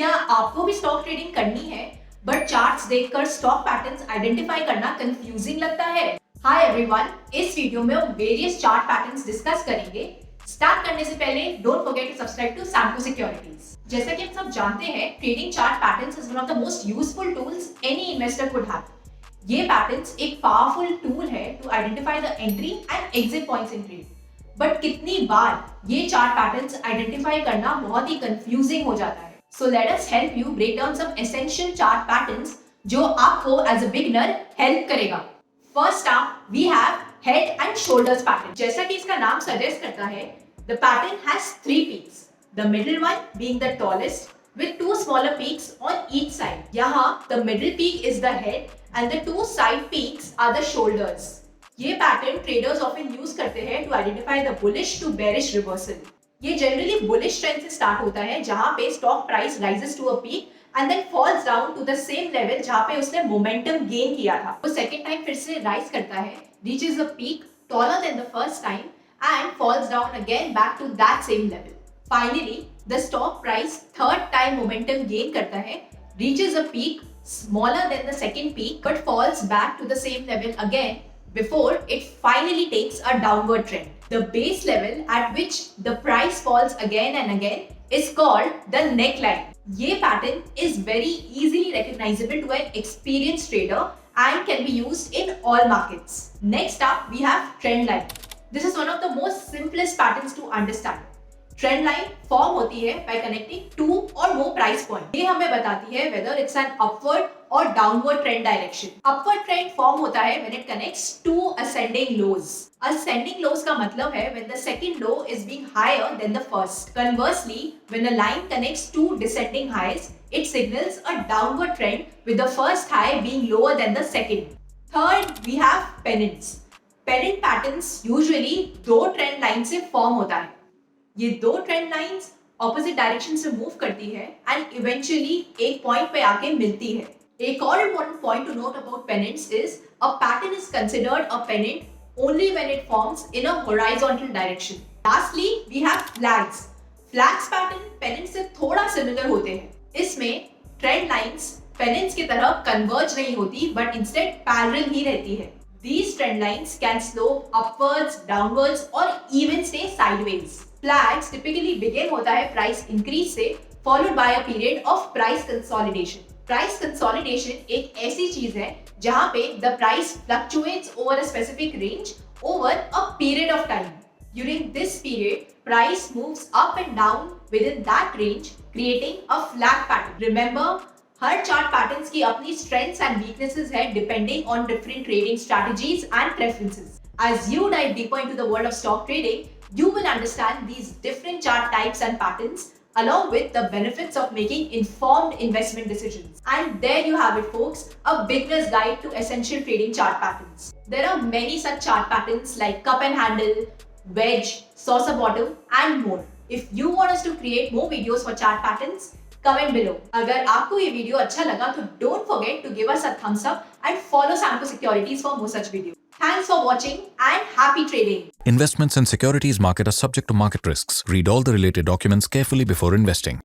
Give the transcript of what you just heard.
क्या आपको भी स्टॉक ट्रेडिंग करनी है बट चार्ट्स देखकर स्टॉक पैटर्न्स आइडेंटिफाई करना कंफ्यूजिंग लगता है? हाय एवरीवन, इस वीडियो में हम वेरियस चार्ट पैटर्न्स डिस्कस करेंगे। स्टार्ट करने से पहले don't forget to subscribe to Samco Securities. जैसा कि हम सब जानते हैं, trading chart patterns is one of the most useful tools any investor could have. ये पैटर्न्स एक पावरफुल टूल है to identify the entry and exit points in trade. But कितनी बार ये चार्ट पैटर्न्स आइडेंटिफाई करना बहुत ही कंफ्यूजिंग हो जाता है। So let us help you break down some essential chart patterns जो आपको as a beginner help करेगा। First up we have head and shoulders pattern। जैसा कि इसका नाम suggest करता है, the pattern has three peaks, the middle one being the tallest with two smaller peaks on each side। यहाँ the middle peak is the head and the two side peaks are the shoulders। ये pattern traders often use करते हैं to identify the bullish to bearish reversal। ये generally bullish trend से start होता है, जहां पे stock price rises to a peak and then falls down to the same level जहां पे उसने मोमेंटम गेन किया था। वो सेकंड टाइम फिर से राइज करता है, reaches a peak taller than the first time and falls down again back to that same level. Finally the stock price third time momentum gain करता है, reaches a peak smaller than the second peak but falls back to the same level again before it finally takes a downward trend. The base level at which the price falls again and again is called the neckline. ये pattern is very easily recognizable to an experienced trader and can be used in all markets. Next up, we have trend line. This is one of the most simplest patterns to understand. Trend line form होती है by connecting two or more price point। ये हमें बताती है whether it's an upward or downward trend direction। Upward trend form होता है when it connects two ascending lows। Ascending lows का मतलब है when the second low is being higher than the first। Conversely, when a line connects two descending highs, it signals a downward trend with the first high being lower than the second। Third, we have pennants। Pennant patterns usually दो trend line से form होता है। ये दो trend lines opposite direction से move करती है and eventually एक पॉइंट पे आके मिलती है। एक और important point to note about pennants is a pattern is considered a pennant only when it forms in a horizontal direction. Lastly we have flags. Flags pattern pennant से थोड़ा similar होते हैं। इसमें ट्रेंड लाइंस पेनेंट्स की तरह converge नहीं होती but instead parallel ही रहती है। These trend lines can slope upwards, downwards or even stay sideways। Flags typically begin होता है price increase से followed by a period of price consolidation। Price consolidation एक ऐसी चीज है जहां पे the price fluctuates over a specific range over a period of time। During this period, price moves up and down within that range, creating a flag pattern। Remember, her chart patterns की अपनी strengths and weaknesses है depending on different trading strategies and preferences. As you dive deeper into the world of stock trading, you will understand these different chart types and patterns along with the benefits of making informed investment decisions. And there you have it, folks, a beginner's guide to essential trading chart patterns. There are many such chart patterns like cup and handle, wedge, saucer bottom and more. If you want us to create more videos for chart patterns, comment below. अगर आपको ये video अच्छा लगा तो don't forget to give us a thumbs up and follow Samco Securities for more such video. Thanks for watching and happy trading. Investments in securities market are subject to market risks. Read all the related documents carefully before investing.